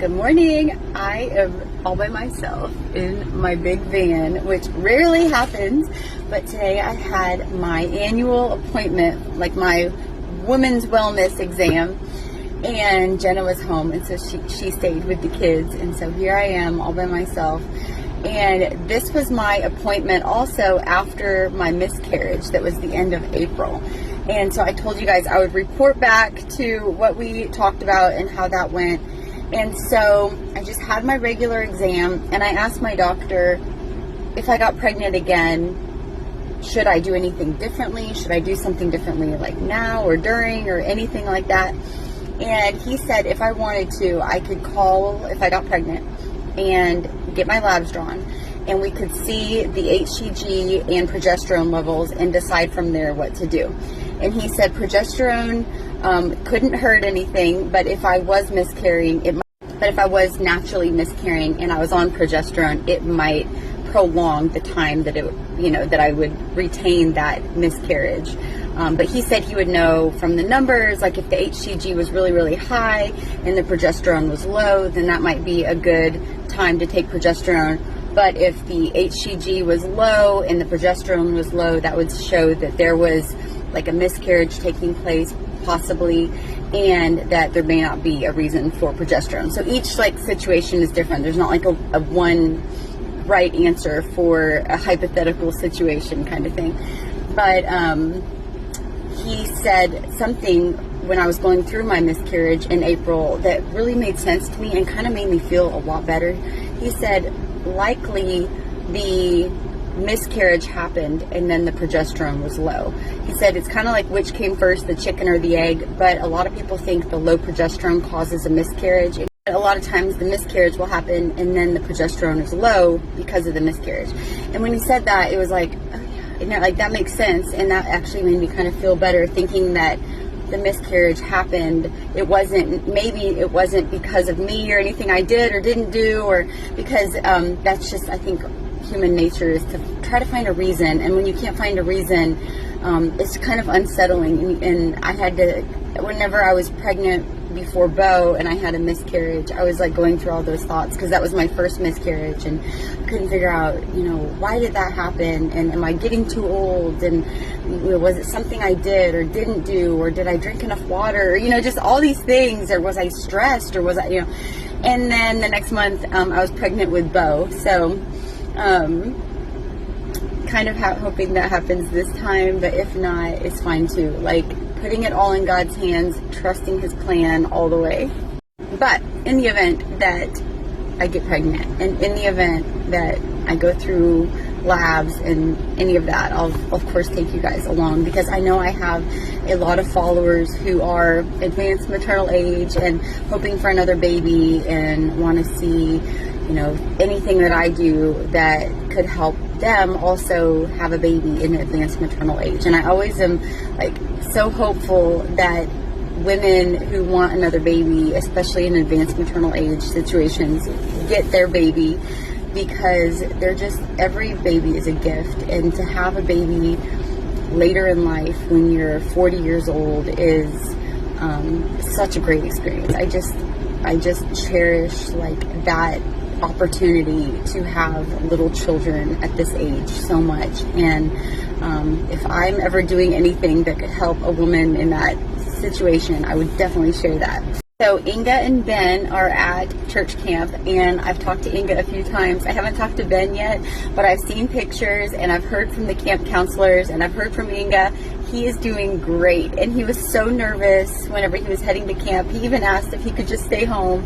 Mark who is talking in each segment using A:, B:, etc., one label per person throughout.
A: Good morning. I am all by myself in my big van, which rarely happens, but today I had my annual appointment, like my women's wellness exam, and Jenna was home, and so she stayed with the kids, and so here I am all by myself. And this was my appointment also after my miscarriage that was the end of April. And so I told you guys I would report back to what we talked about and how that went. And so I just had my regular exam, and I asked my doctor if I got pregnant again, should I do anything differently? Should I do something differently like now or during or anything like that? And he said if I wanted to, I could call if I got pregnant and get my labs drawn, and we could see the HCG and progesterone levels and decide from there what to do. And he said progesterone couldn't hurt anything, but if I was miscarrying, it might. But if I was naturally miscarrying and I was on progesterone, it might prolong the time that that I would retain that miscarriage. But he said he would know from the numbers, like if the HCG was really, really high and the progesterone was low, then that might be a good time to take progesterone. But if the HCG was low and the progesterone was low, that would show that there was like a miscarriage taking place, possibly, and that there may not be a reason for progesterone. So each situation is different. There's not like a one right answer for a hypothetical situation kind of thing. But he said something when I was going through my miscarriage in April that really made sense to me and kind of made me feel a lot better. He said likely the miscarriage happened and then the progesterone was low. He said it's kind of like which came first, the chicken or the egg, but a lot of people think the low progesterone causes a miscarriage. A lot of times the miscarriage will happen and then the progesterone is low because of the miscarriage. And when he said that, it was like, oh yeah, like that makes sense. And that actually made me kind of feel better, thinking that the miscarriage happened. Maybe it wasn't because of me or anything I did or didn't do, or because that's just, I think, human nature is to try to find a reason. And when you can't find a reason, it's kind of unsettling. And I had to, whenever I was pregnant before Bo and I had a miscarriage, I was like going through all those thoughts because that was my first miscarriage, and I couldn't figure out, why did that happen, and am I getting too old, and was it something I did or didn't do, or did I drink enough water, just all these things, or was I stressed, or was I, and then the next month I was pregnant with Bo, so kind of hoping that happens this time, but if not, it's fine too. Like putting it all in God's hands, trusting His plan all the way. But in the event that I get pregnant, and in the event that I go through labs and any of that, I'll of course take you guys along, because I know I have a lot of followers who are advanced maternal age and hoping for another baby and want to see anything that I do that could help them also have a baby in advanced maternal age. And I always am so hopeful that women who want another baby, especially in advanced maternal age situations, get their baby, because every baby is a gift, and to have a baby later in life when you're 40 years old is such a great experience. I just cherish that opportunity to have little children at this age so much. And if I'm ever doing anything that could help a woman in that situation, I would definitely share that. So Inga and Ben are at church camp, and I've talked to Inga a few times. I haven't talked to Ben yet, but I've seen pictures and I've heard from the camp counselors and I've heard from Inga. He is doing great, and he was so nervous whenever he was heading to camp. He even asked if he could just stay home,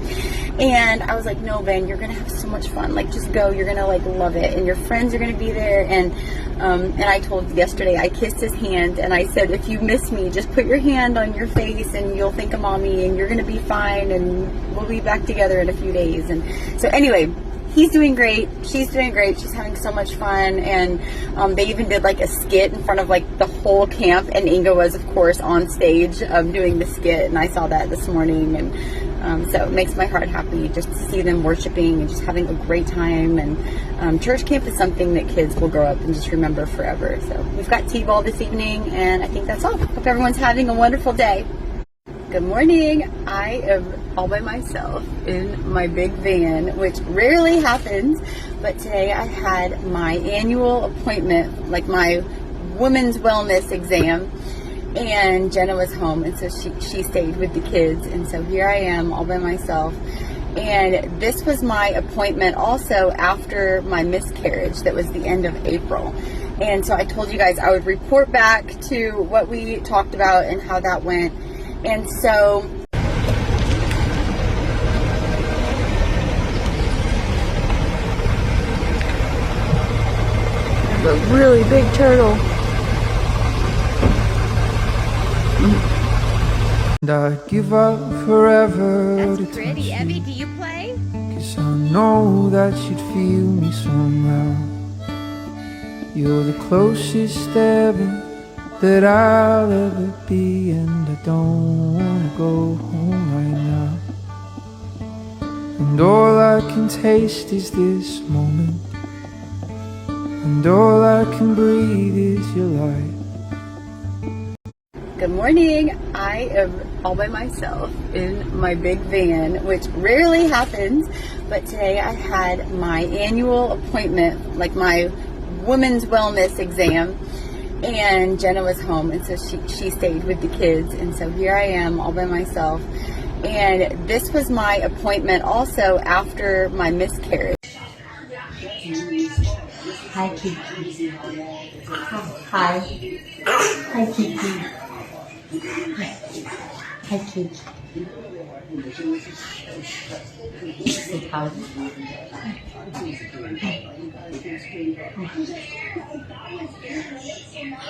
A: and I was like, no, Ben, you're gonna have so much fun. Just go. You're gonna love it, and your friends are gonna be there. And I told yesterday, I kissed his hand and I said, if you miss me, just put your hand on your face and you'll think of mommy, and you're gonna be fine, and we'll be back together in a few days. And so anyway, he's doing great. She's doing great. She's having so much fun. And they even did a skit in front of the whole camp. And Inga was, of course, on stage doing the skit. And I saw that this morning. And so it makes my heart happy just to see them worshiping and just having a great time. And church camp is something that kids will grow up and just remember forever. So we've got T-ball this evening. And I think that's all. Hope everyone's having a wonderful day. Good morning. I am all by myself in my big van, which rarely happens, but today I had my annual appointment, like my women's wellness exam, and Jenna was home, and so she stayed with the kids, and so here I am all by myself. And this was my appointment also after my miscarriage that was the end of April. And so I told you guys I would report back to what we talked about and how that went. And so a really big turtle.
B: And I'd give up forever.
A: That's pretty. Evie, do you play?
B: 'Cause I know that you'd feel me somehow. You're the closest ever that I'll ever be, and I don't wanna go home right now. And all I can taste is this moment, and all I can breathe is your light.
A: Good morning. I am all by myself in my big van, which rarely happens, but today I had my annual appointment, like my women's wellness exam, and Jenna was home, and so she stayed with the kids, and so here I am all by myself. And this was my appointment also after my miscarriage. Hi, Kiki. Hi. Hi, Kiki. Hi, Kiki. Say hi.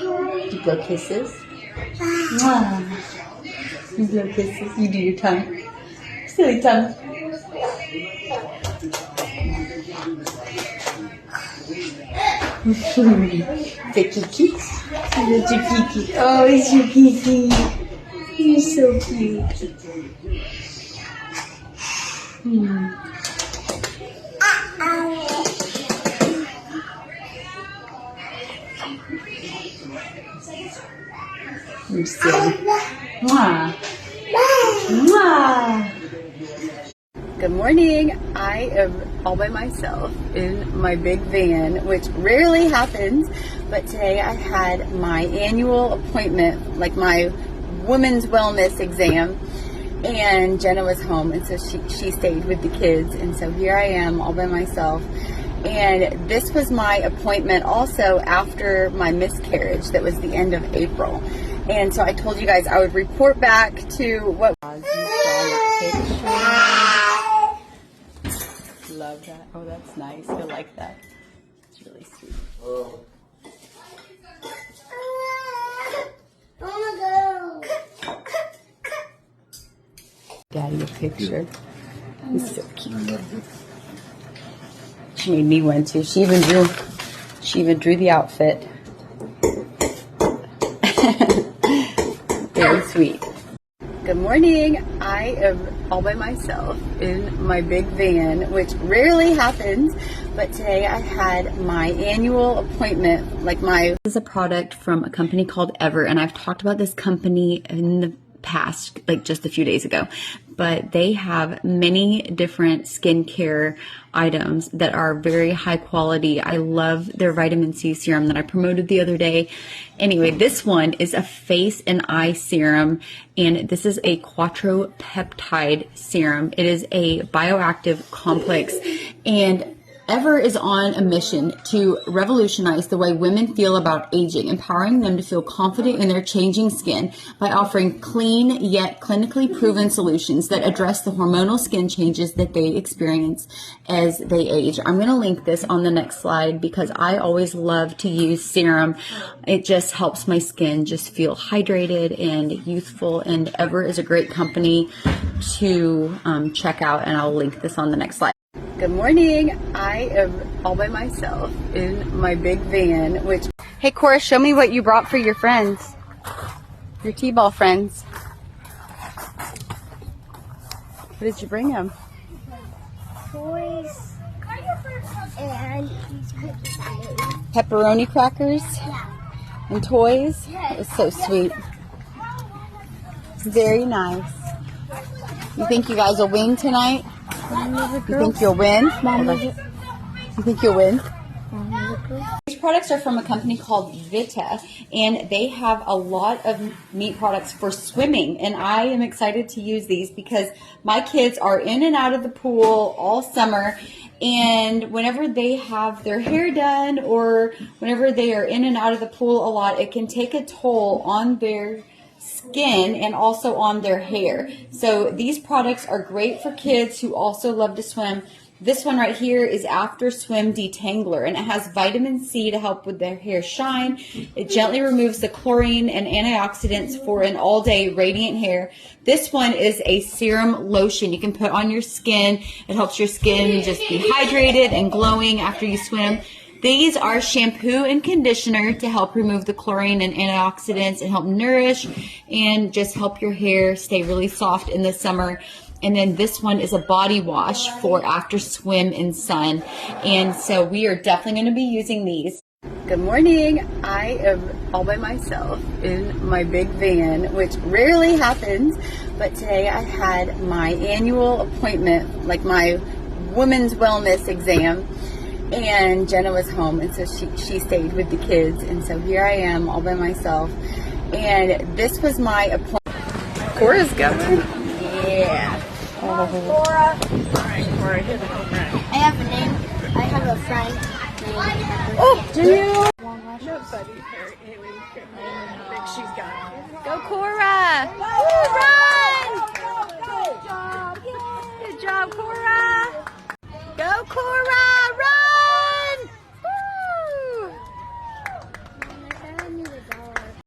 A: Do you blow kisses? Mwah. You blow kisses. You do your tongue. Silly tongue. The Kiki. That's your Kiki. Oh, it's your Kiki. You're so cute. You're silly. Mwah. Mwah. Good morning. I am all by myself in my big van, which rarely happens, but today I had my annual appointment, like my women's wellness exam, and Jenna was home, and so she stayed with the kids, and so here I am all by myself. And this was my appointment also after my miscarriage that was the end of April. And so I told you guys I would report back to what love that. Oh, that's nice. You'll like that. It's really sweet. Daddy a picture. He's so cute. She made me one too. She even drew the outfit. Very sweet. Good morning. I am all by myself in my big van, which rarely happens, but today I had my annual appointment, like my... This is a product from a company called Ever, and I've talked about this company in the past, like just a few days ago, but they have many different skincare items that are very high quality. I love their vitamin C serum that I promoted the other day. Anyway, this one is a face and eye serum, and this is a quattro peptide serum. It is a bioactive complex, and Ever is on a mission to revolutionize the way women feel about aging, empowering them to feel confident in their changing skin by offering clean yet clinically proven solutions that address the hormonal skin changes that they experience as they age. I'm going to link this on the next slide because I always love to use serum. It just helps my skin just feel hydrated and youthful, and Ever is a great company to check out, and I'll link this on the next slide. Good morning. I am all by myself in my big van, which... Hey, Cora, show me what you brought for your friends. Your T-ball friends. What did you bring them?
C: Toys and
A: Pepperoni crackers?
C: yeah.
A: And toys? It was so sweet. Very nice. You think you guys will win tonight? You think you'll win? You think you'll win? These products are from a company called Vita, and they have a lot of neat products for swimming, and I am excited to use these because my kids are in and out of the pool all summer, and whenever they have their hair done or whenever they are in and out of the pool a lot, it can take a toll on their skin and also on their hair. So these products are great for kids who also love to swim. This one right here is After Swim Detangler, and it has vitamin C to help with their hair shine. It gently removes the chlorine and antioxidants for an all-day radiant hair. This one is a serum lotion you can put on your skin. It helps your skin just be hydrated and glowing after you swim. These are shampoo and conditioner to help remove the chlorine and antioxidants and help nourish and just help your hair stay really soft in the summer. And then this one is a body wash for after swim and sun. And so we are definitely going to be using these. Good morning. I am all by myself in my big van, which rarely happens. But today I had my annual appointment, like my women's wellness exam. And Jenna was home, and so she stayed with the kids. And so here I am all by myself. And this was my appointment. Cora's going. Yeah.
C: Cora. Alright, Cora, here's a friend. I have a name. I have a friend named.
A: Oh, do you?
C: Nobody here. I think she's got it.
A: Go, Cora! Run! Good job, Cora! Go, Cora! Run! Woo!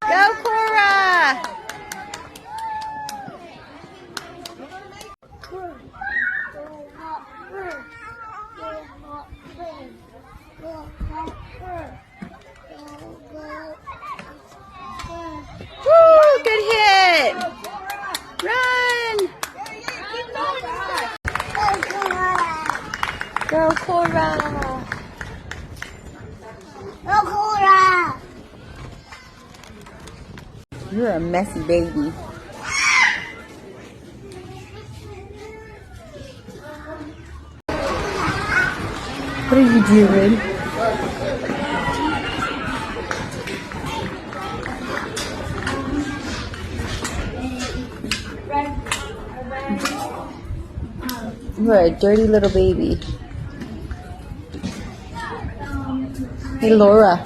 A: Go, Cora! Woo! Good hit! Run! Go, Cora!
C: Go, Cora!
A: You're a messy baby. What are you doing? You're a dirty little baby. Hey, Laura.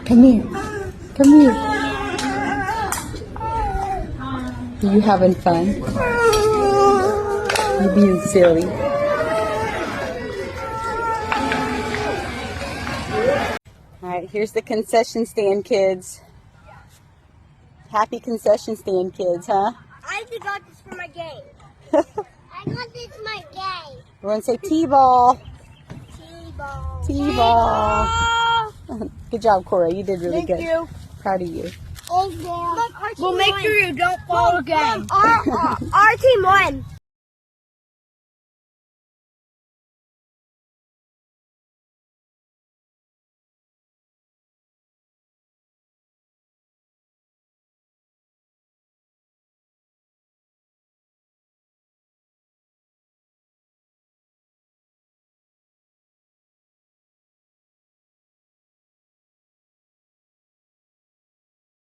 A: Come here. Come here. Are you having fun? You being silly. Alright, here's the concession stand, kids. Happy concession stand, kids, huh?
C: I got this for my game. I got this for my game.
A: We're going to say T-ball.
C: T-ball.
A: T-ball. Good job, Cora. You did really good.
C: Thank you.
A: Proud of you.
C: Well, make sure you don't fall again. Our team won.